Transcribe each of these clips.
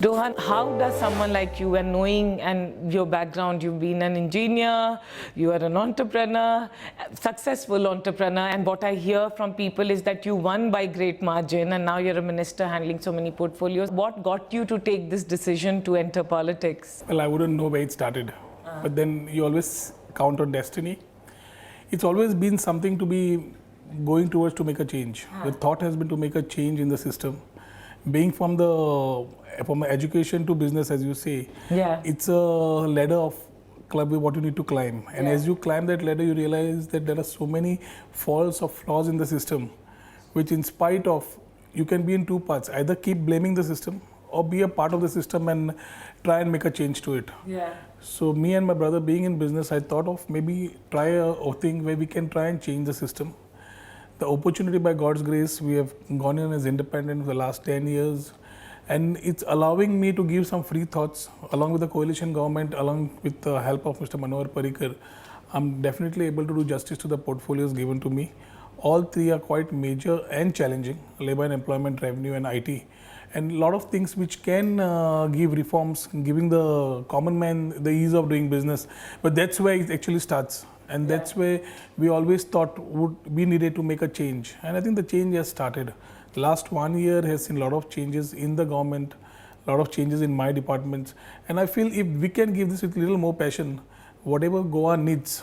Rohan, how does someone like you, and knowing and your background, you've been an engineer, you are an entrepreneur, successful entrepreneur, and what I hear from people is that you won by great margin and now you're a minister handling so many portfolios. What got you to take this decision to enter politics? Well, I wouldn't know where it started, but then you always count on destiny. It's always been something to be going towards to make a change. The thought has been to make a change in the system. Being from education to business, as you say, it's a ladder of what you need to climb. And as you climb that ladder, you realize that there are so many faults or flaws in the system, which in spite of, you can be in two parts. Either keep blaming the system or be a part of the system and try and make a change to it. So me and my brother being in business, I thought of maybe try a thing where we can try and change the system. The opportunity, by God's grace, we have gone in as independent for the last 10 years. And it's allowing me to give some free thoughts along with the coalition government, along with the help of Mr. Manohar Parrikar. I'm definitely able to do justice to the portfolios given to me. All three are quite major and challenging: labor and employment, revenue and IT. And a lot of things which can give reforms, giving the common man the ease of doing business. But that's where it actually starts. And that's where we always thought we needed to make a change. And I think the change has started. The last 1 year has seen a lot of changes in the government, a lot of changes in my departments. And I feel if we can give this with a little more passion, whatever Goa needs,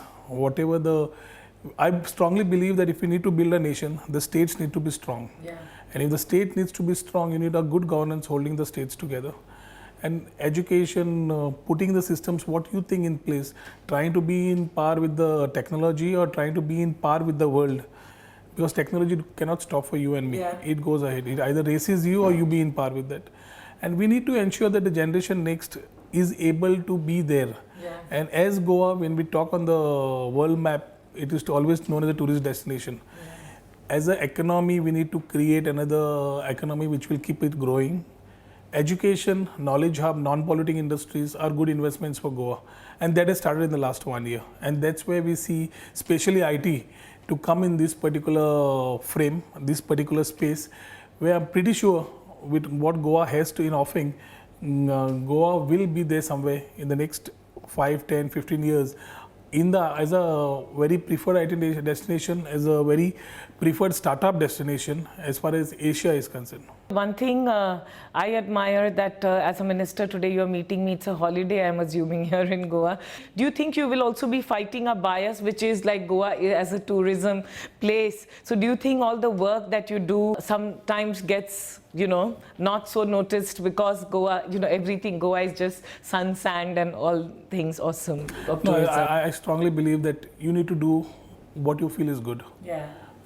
I strongly believe that if we need to build a nation, the states need to be strong. And if the state needs to be strong, you need a good governance holding the states together. And education, putting the systems, what you think in place, trying to be in par with the technology or trying to be in par with the world. Because technology cannot stop for you and me. It goes ahead. It either races you or you be in par with that. And we need to ensure that the generation next is able to be there. And as Goa, when we talk on the world map, it is always known as a tourist destination. As an economy, we need to create another economy which will keep it growing. Education, knowledge hub, non-polluting industries are good investments for Goa. And that has started in the last 1 year. And that's where we see, especially IT, to come in this particular frame, this particular space, where I'm pretty sure with what Goa has to in offering, Goa will be there somewhere in the next 5, 10, 15 years as a very preferred IT destination, as a very preferred startup destination as far as Asia is concerned. One thing I admire that as a minister today you're meeting me, it's a holiday I'm assuming here in Goa. Do you think you will also be fighting a bias which is like Goa as a tourism place? So do you think all the work that you do sometimes gets, not so noticed because Goa, everything, Goa is just sun, sand and all things awesome of tourism? No, I strongly believe that you need to do what you feel is good.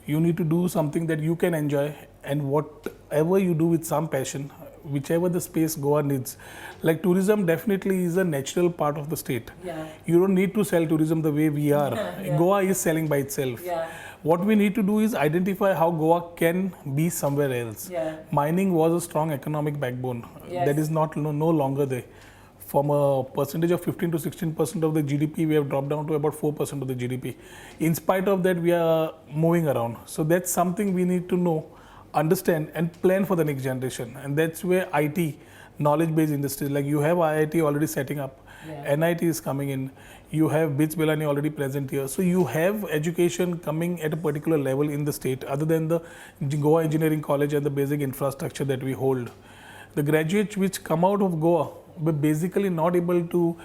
You need to do something that you can enjoy, and whatever you do with some passion, whichever the space Goa needs. Like tourism definitely is a natural part of the state. You don't need to sell tourism the way we are. Goa is selling by itself. What we need to do is identify how Goa can be somewhere else. Mining was a strong economic backbone. That is no longer there. From a percentage of 15 to 16% of the GDP, we have dropped down to about 4% of the GDP. In spite of that, we are moving around. So that's something we need to know, understand and plan for the next generation. And that's where IT, knowledge-based industries, like you have IIT already setting up, NIT is coming in, you have BITS Bilani already present here. So you have education coming at a particular level in the state, other than the Goa Engineering College and the basic infrastructure that we hold. The graduates which come out of Goa were basically not able to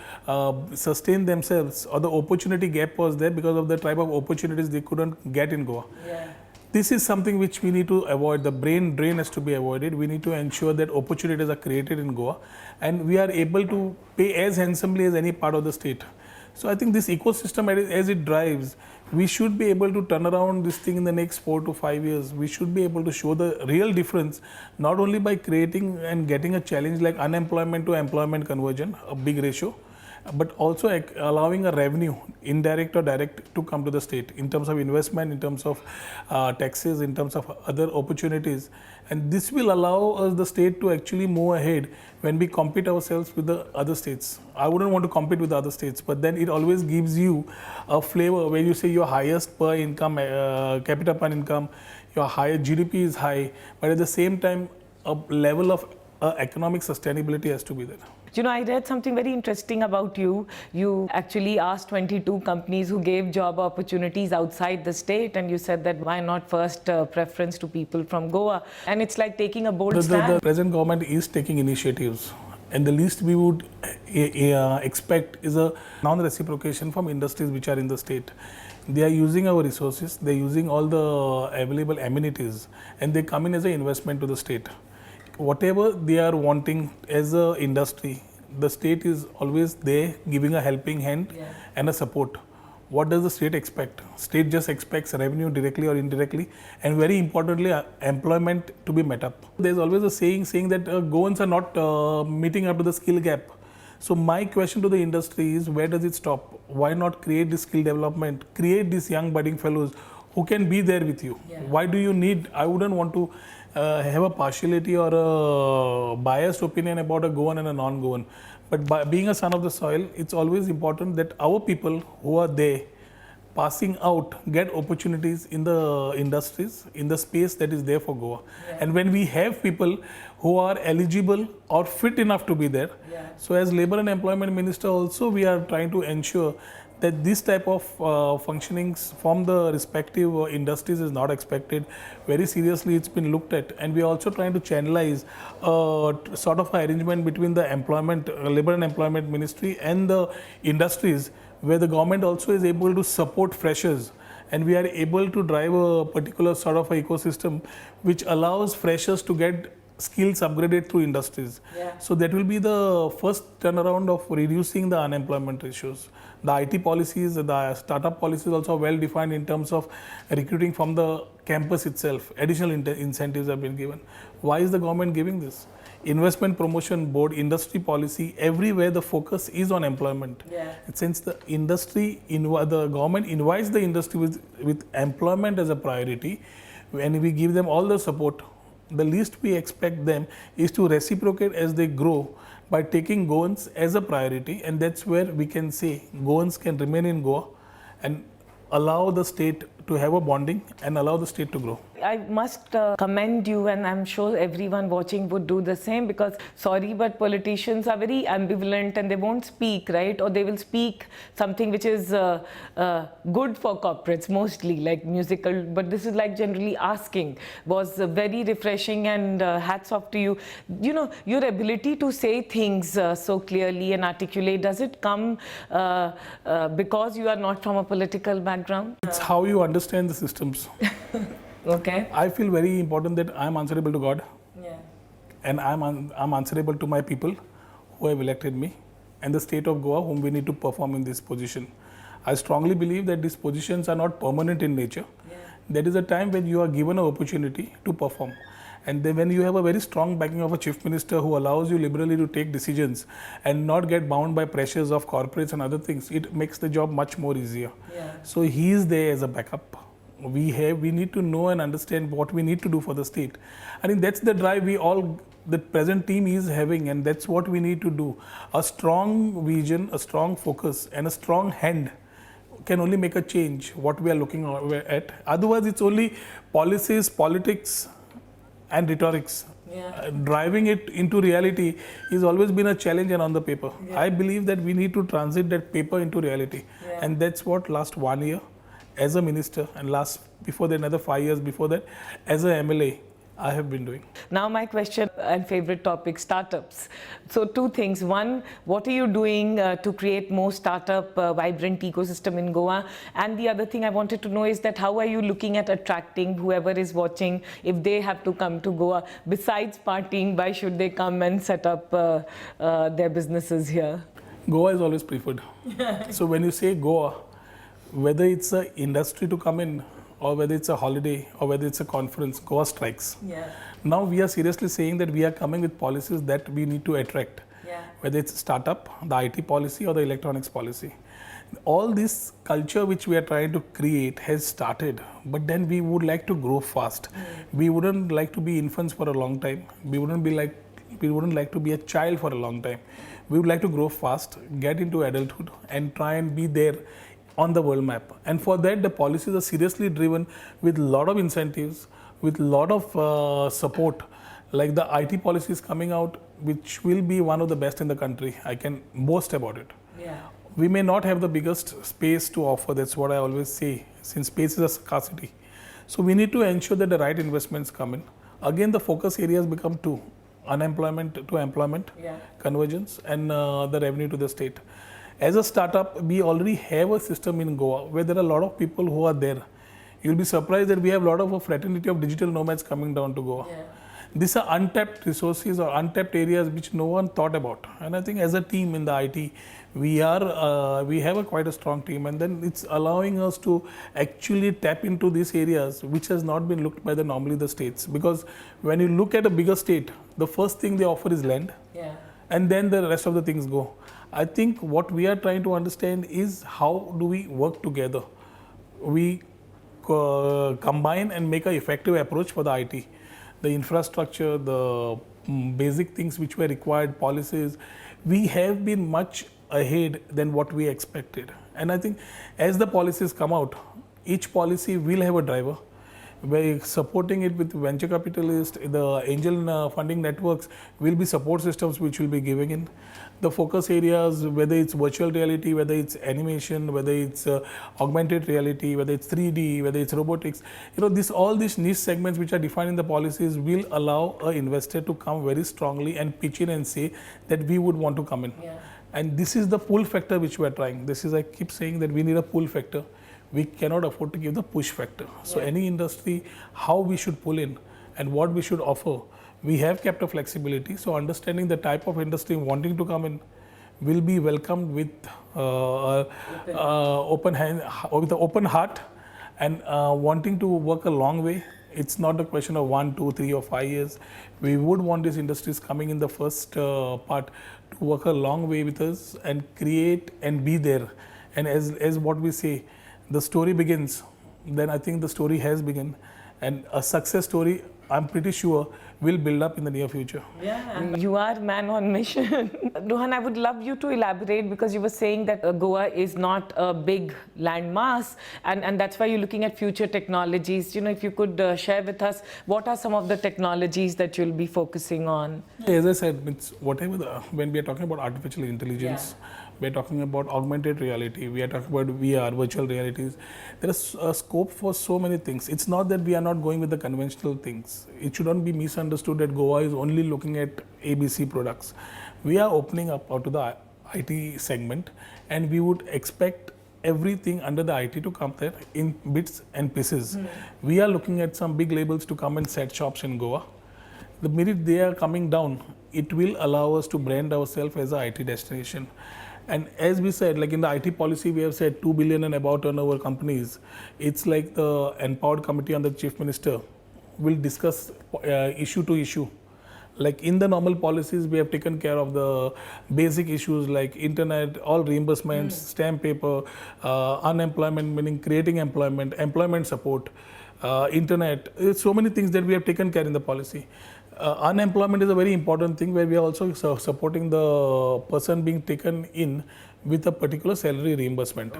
sustain themselves, or the opportunity gap was there because of the type of opportunities they couldn't get in Goa. This is something which we need to avoid. The brain drain has to be avoided. We need to ensure that opportunities are created in Goa and we are able to pay as handsomely as any part of the state. So I think this ecosystem, as it drives, we should be able to turn around this thing in the next 4 to 5 years. We should be able to show the real difference, not only by creating and getting a challenge like unemployment to employment conversion, a big ratio, but also allowing a revenue, indirect or direct, to come to the state in terms of investment, in terms of taxes, in terms of other opportunities. And this will allow us, the state, to actually move ahead when we compete ourselves with the other states. I wouldn't want to compete with the other states, but then it always gives you a flavor where you say your highest per income, capita per income, your higher GDP is high, but at the same time, a level of economic sustainability has to be there. You know, I read something very interesting about you. You actually asked 22 companies who gave job opportunities outside the state, and you said that why not first preference to people from Goa? And it's like taking a bold stand. The present government is taking initiatives, and the least we would expect is a non-reciprocation from industries which are in the state. They are using our resources, they are using all the available amenities, and they come in as an investment to the state. Whatever they are wanting as an industry, the state is always there giving a helping hand and a support. What does the state expect? State just expects revenue directly or indirectly, and very importantly, employment to be met up. There's always a saying that Goans are not meeting up to the skill gap. So my question to the industry is, where does it stop? Why not create this skill development, create these young budding fellows who can be there with you? Why do you need, I wouldn't want to have a partiality or a biased opinion about a Goan and a non-Goan. But by being a son of the soil, it's always important that our people who are there passing out get opportunities in the industries, in the space that is there for Goa. And when we have people who are eligible or fit enough to be there, so as Labour and Employment Minister also, we are trying to ensure that this type of functionings from the respective industries is not expected. Very seriously, it's been looked at, and we are also trying to channelize sort of an arrangement between the Labour and Employment Ministry and the industries, where the government also is able to support freshers, and we are able to drive a particular sort of ecosystem which allows freshers to get skills upgraded through industries. So that will be the first turnaround of reducing the unemployment ratios. The IT policies, the startup policies also are well defined in terms of recruiting from the campus itself. Additional incentives have been given. Why is the government giving this? Investment Promotion Board, industry policy, everywhere the focus is on employment. Since the industry, the government invites the industry with employment as a priority, when we give them all the support, the least we expect them is to reciprocate as they grow by taking Goans as a priority, and that's where we can say Goans can remain in Goa and allow the state to have a bonding and allow the state to grow. I must commend you, and I'm sure everyone watching would do the same, because sorry, but politicians are very ambivalent and they won't speak, right? Or they will speak something which is good for corporates, mostly like musical, but this is like generally asking. Was very refreshing, and hats off to you. You know, your ability to say things so clearly and articulate, does it come because you are not from a political background? It's how you understand the systems. Okay. I feel very important that I am answerable to God, and I'm answerable to my people who have elected me, and the state of Goa whom we need to perform in this position. I strongly believe that these positions are not permanent in nature. There is a time when you are given an opportunity to perform, and then when you have a very strong backing of a chief minister who allows you liberally to take decisions and not get bound by pressures of corporates and other things, it makes the job much more easier. So he is there as a backup. We need to know and understand what we need to do for the state. I think that's the drive the present team is having, and that's what we need to do. A strong vision, a strong focus, and a strong hand can only make a change what we are looking at. Otherwise, it's only policies, politics, and rhetorics. Driving it into reality has always been a challenge and on the paper. I believe that we need to transit that paper into reality, and that's what last 1 year as a minister, and before that another 5 years before that as a MLA, I have been doing. Now my question and favorite topic, startups. So two things. One, what are you doing to create more startup vibrant ecosystem in Goa? And the other thing I wanted to know is that how are you looking at attracting whoever is watching, if they have to come to Goa, besides partying, why should they come and set up their businesses here? Goa is always preferred. So when you say Goa, whether it's an industry to come in, or whether it's a holiday, or whether it's a conference, Goa strikes. Now we are seriously saying that we are coming with policies that we need to attract, whether it's startup, the IT policy, or the electronics policy. All this culture which we are trying to create has started, but then we would like to grow fast. We wouldn't like to be infants for a long time. We wouldn't like to be a child for a long time. We would like to grow fast, get into adulthood, and try and be there on the world map. And for that, the policies are seriously driven with a lot of incentives, with a lot of support, like the IT policies coming out, which will be one of the best in the country. I can boast about it. Yeah. We may not have the biggest space to offer, that's what I always say, since space is a scarcity. So we need to ensure that the right investments come in. Again, the focus areas become two: unemployment to employment, convergence, and the revenue to the state. As a startup, we already have a system in Goa where there are a lot of people who are there. You'll be surprised that we have a lot of a fraternity of digital nomads coming down to Goa. Yeah. These are untapped resources or untapped areas which no one thought about. And I think as a team in the IT, we have quite a strong team, and then it's allowing us to actually tap into these areas which has not been looked by normally the states. Because when you look at a bigger state, the first thing they offer is land, and then the rest of the things go. I think what we are trying to understand is how do we work together. We combine and make an effective approach for the IT. The infrastructure, the basic things which were required, policies, we have been much ahead than what we expected. And I think as the policies come out, each policy will have a driver. By supporting it with venture capitalists, the angel funding networks will be support systems which will be giving in. The focus areas, whether it's virtual reality, whether it's animation, whether it's augmented reality, whether it's 3D, whether it's robotics, all these niche segments which are defined in the policies will allow an investor to come very strongly and pitch in and say that we would want to come in. And this is the pull factor which we are trying. I keep saying that we need a pull factor. We cannot afford to give the push factor. So any industry, how we should pull in and what we should offer, we have kept a flexibility. So understanding the type of industry wanting to come in will be welcomed with open heart, and wanting to work a long way. It's not a question of 1, 2, 3 or 5 years. We would want these industries coming in the first part to work a long way with us and create and be there. And as what we say, the story begins, then I think the story has begun, and a success story, I'm pretty sure, will build up in the near future. You are man on mission. Rohan, I would love you to elaborate, because you were saying that Goa is not a big land mass, and that's why you're looking at future technologies. If you could share with us, what are some of the technologies that you'll be focusing on? As I said, when we are talking about artificial intelligence, we are talking about augmented reality, we are talking about VR, virtual realities. There is a scope for so many things. It's not that we are not going with the conventional things. It shouldn't be misunderstood that Goa is only looking at ABC products. We are opening up out to the IT segment, and we would expect everything under the IT to come there in bits and pieces. We are looking at some big labels to come and set shops in Goa. The minute they are coming down, it will allow us to brand ourselves as an IT destination. And as we said, like in the IT policy, we have said 2 billion and above turnover companies. It's like the empowered committee under the chief minister will discuss issue to issue. Like in the normal policies, we have taken care of the basic issues like internet, all reimbursements, stamp paper, unemployment, meaning creating employment, employment support, internet. It's so many things that we have taken care in the policy. Unemployment is a very important thing, where we are also supporting the person being taken in with a particular salary reimbursement.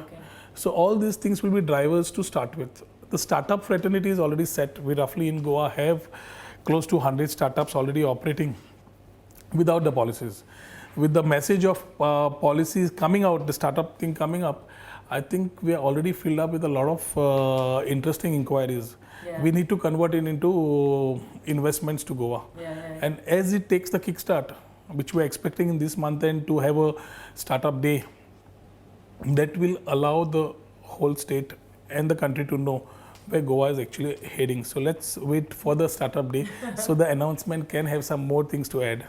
So all these things will be drivers to start with. The startup fraternity is already set. We roughly in Goa have close to 100 startups already operating without the policies. With the message of policies coming out, the startup thing coming up, I think we are already filled up with a lot of interesting inquiries. We need to convert it into investments to Goa. And as it takes the kickstart, which we are expecting in this month end to have a startup day, that will allow the whole state and the country to know where Goa is actually heading. So let's wait for the startup day so the announcement can have some more things to add.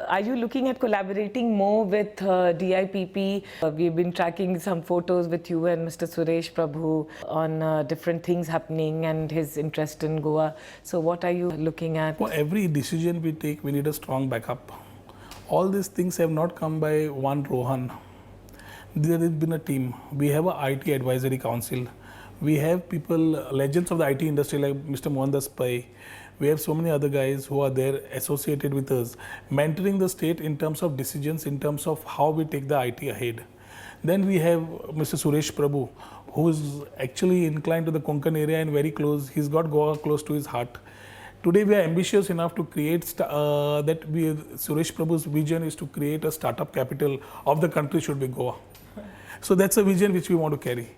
Are you looking at collaborating more with DIPP? We've been tracking some photos with you and Mr. Suresh Prabhu on different things happening and his interest in Goa. So what are you looking at? For every decision we take, we need a strong backup. All these things have not come by one Rohan. There has been a team. We have a IT advisory council. We have people, legends of the IT industry like Mr. Mohandas Pai. We have so many other guys who are there associated with us, mentoring the state in terms of decisions, in terms of how we take the IT ahead. Then we have Mr. Suresh Prabhu, who is actually inclined to the Konkan area and very close. He's got Goa close to his heart. Today we are ambitious enough to create Suresh Prabhu's vision is to create a startup capital of the country should be Goa. So that's a vision which we want to carry.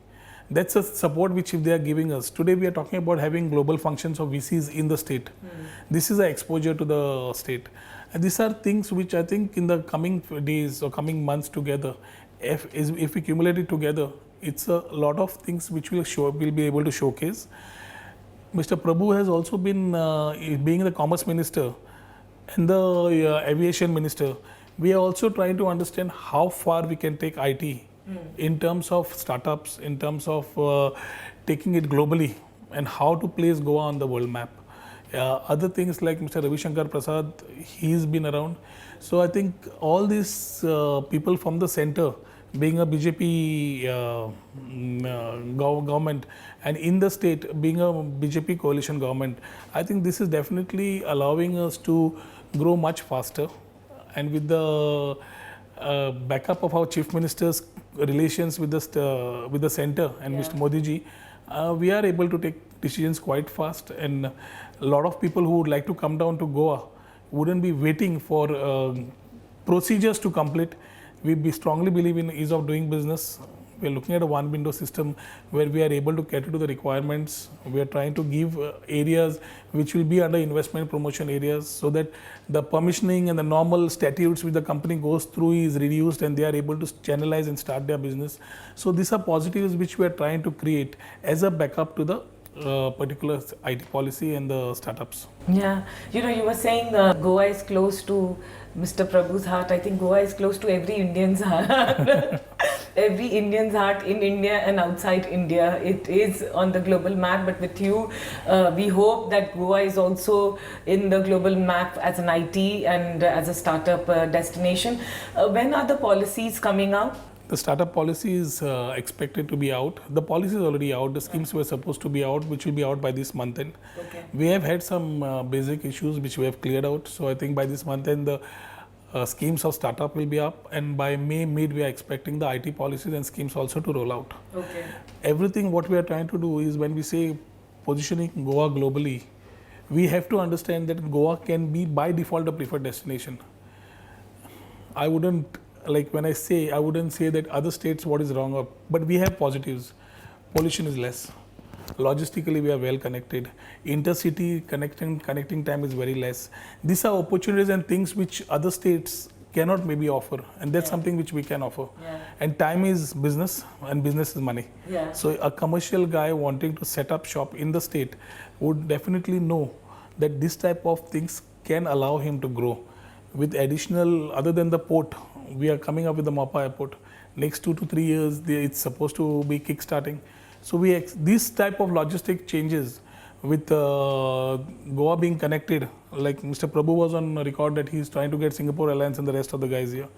That's a support which if they are giving us. Today we are talking about having global functions of VCs in the state. This is an exposure to the state. And these are things which I think in the coming days or coming months together, if we accumulate it together, it's a lot of things which we'll be able to showcase. Mr. Prabhu has also been, being the Commerce Minister and the Aviation Minister, we are also trying to understand how far we can take IT in terms of startups, in terms of taking it globally and how to place Goa on the world map. Other things like Mr. Ravi Shankar Prasad, he's been around. So I think all these people from the center, being a BJP government and in the state being a BJP coalition government, I think this is definitely allowing us to grow much faster. And with the backup of our Chief Minister's relations with the center and Mr. Modi ji, we are able to take decisions quite fast. And a lot of people who would like to come down to Goa wouldn't be waiting for procedures to complete. We strongly believe in ease of doing business. We are looking at a one window system where we are able to cater to the requirements. We are trying to give areas which will be under investment promotion areas so that the permissioning and the normal statutes which the company goes through is reduced and they are able to channelize and start their business. So these are positives which we are trying to create as a backup to the particular IT policy and the startups. Yeah, you know, you were saying Goa is close to Mr. Prabhu's heart. I think Goa is close to every Indian's heart. Every Indian's heart in India and outside India. It is on the global map, but with you, we hope that Goa is also in the global map as an IT and as a startup destination. When are the policies coming out? The startup policy is expected to be out. The policy is already out. The schemes were supposed to be out, which will be out by this month end. Okay. We have had some basic issues which we have cleared out. So I think by this month end, the schemes of startup will be up. And by May mid, we are expecting the IT policies and schemes also to roll out. Okay. Everything what we are trying to do is when we say positioning Goa globally, we have to understand that Goa can be by default a preferred destination. I wouldn't wouldn't say that other states what is wrong, but we have positives. Pollution is less. Logistically, we are well connected. Intercity connecting time is very less. These are opportunities and things which other states cannot maybe offer, and that's something which we can offer. And time is business, and business is money. So a commercial guy wanting to set up shop in the state would definitely know that this type of things can allow him to grow. With additional, other than the port, we are coming up with the Mapa airport. Next 2 to 3 years, it's supposed to be kick-starting. So this type of logistic changes with Goa being connected, like Mr. Prabhu was on record that he is trying to get Singapore Airlines and the rest of the guys here.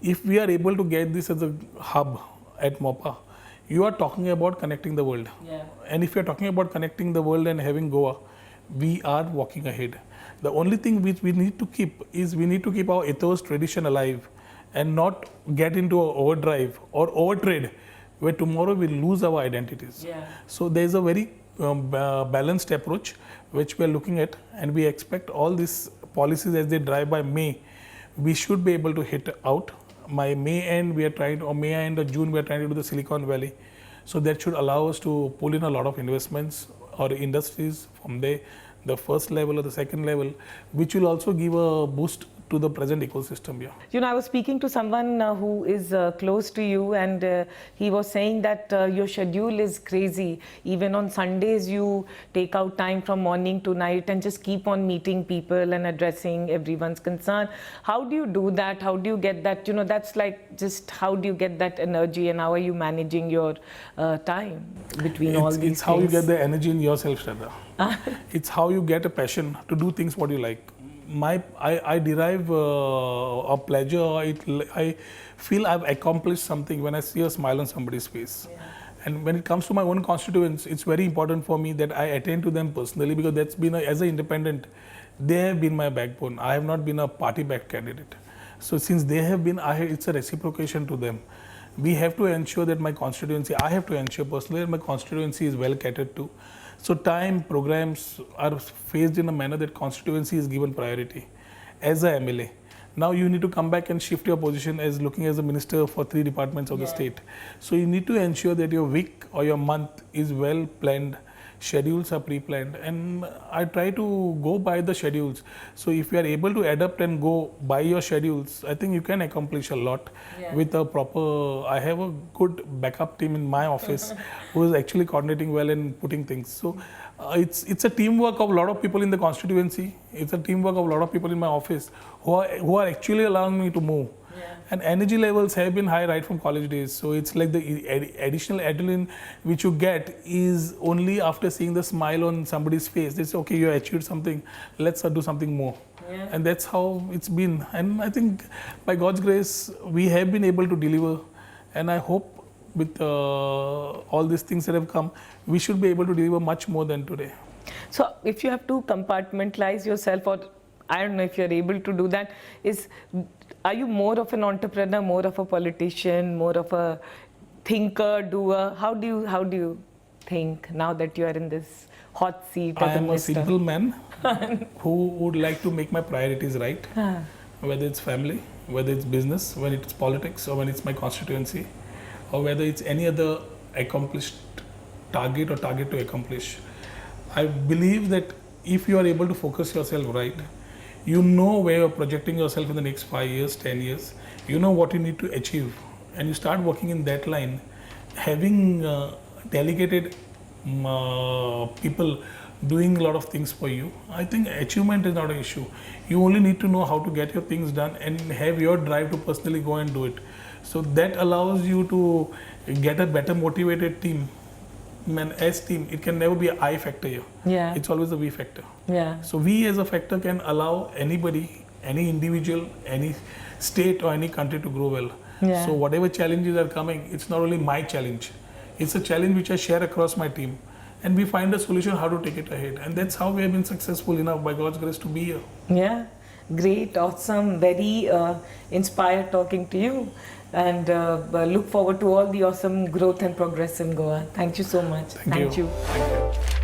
If we are able to get this as a hub at Mapa, you are talking about connecting the world. And if you are talking about connecting the world and having Goa, we are walking ahead. The only thing which we need to keep is we need to keep our ethos tradition alive and not get into an overdrive or overtrade where tomorrow we lose our identities. So there is a very balanced approach which we are looking at, and we expect all these policies as they drive by May, we should be able to hit out. By May end, we are trying to, or May end or June, we are trying to do the Silicon Valley. So that should allow us to pull in a lot of investments or industries from there, the first level or the second level, which will also give a boost to the present ecosystem. You know, I was speaking to someone who is close to you, and he was saying that your schedule is crazy. Even on Sundays, you take out time from morning to night and just keep on meeting people and addressing everyone's concern. How do you do that? How do you get that? You know, that's like just how do you get that energy, and how are you managing your time between all these things? It's how you get the energy in yourself, Shradha. It's how you get a passion to do things what you like. I derive a pleasure. I feel I've accomplished something when I see a smile on somebody's face. And when it comes to my own constituents, it's very important for me that I attend to them personally, because that's been, as an independent, they have been my backbone. I have not been a party-backed candidate. So since they have been, it's a reciprocation to them. We have to ensure that my constituency, I have to ensure personally that my constituency is well catered to. So time, programs are phased in a manner that constituency is given priority as a MLA. Now you need to come back and shift your position as looking as a minister for 3 departments of the state. So you need to ensure that your week or your month is well planned, schedules are pre-planned, and I try to go by the schedules. So if you are able to adapt and go by your schedules, I think you can accomplish a lot with a proper, I have a good backup team in my office who is actually coordinating well and putting things. So it's a teamwork of a lot of people in the constituency. It's a teamwork of a lot of people in my office who are actually allowing me to move. And energy levels have been high right from college days. So it's like the additional adrenaline which you get is only after seeing the smile on somebody's face. They say, okay, you achieved something, let's do something more. And that's how it's been. And I think by God's grace, we have been able to deliver. And I hope with all these things that have come, we should be able to deliver much more than today. So if you have to compartmentalize yourself, or I don't know if you're able to do that, are you more of an entrepreneur, more of a politician, more of a thinker, doer? How do you think now that you are in this hot seat as I a am minister? a simple man who would like to make my priorities right, whether it's family, whether it's business, when it's politics, or when it's my constituency, or whether it's any other accomplished target or target to accomplish. I believe that if you are able to focus yourself right, you know where you're projecting yourself in the next 5 years, 10 years, you know what you need to achieve, and you start working in that line, having delegated people doing a lot of things for you. I think achievement is not an issue. You only need to know how to get your things done and have your drive to personally go and do it. So that allows you to get a better motivated team. Man, as team, it can never be an I factor here. It's always a we factor. So we as a factor can allow anybody, any individual, any state or any country to grow well. So whatever challenges are coming, it's not only my challenge. It's a challenge which I share across my team. And we find a solution how to take it ahead. And that's how we have been successful enough by God's grace to be here. Yeah, great, awesome, very inspired talking to you. And look forward to all the awesome growth and progress in Goa. Thank you so much. Thank you. Thank you.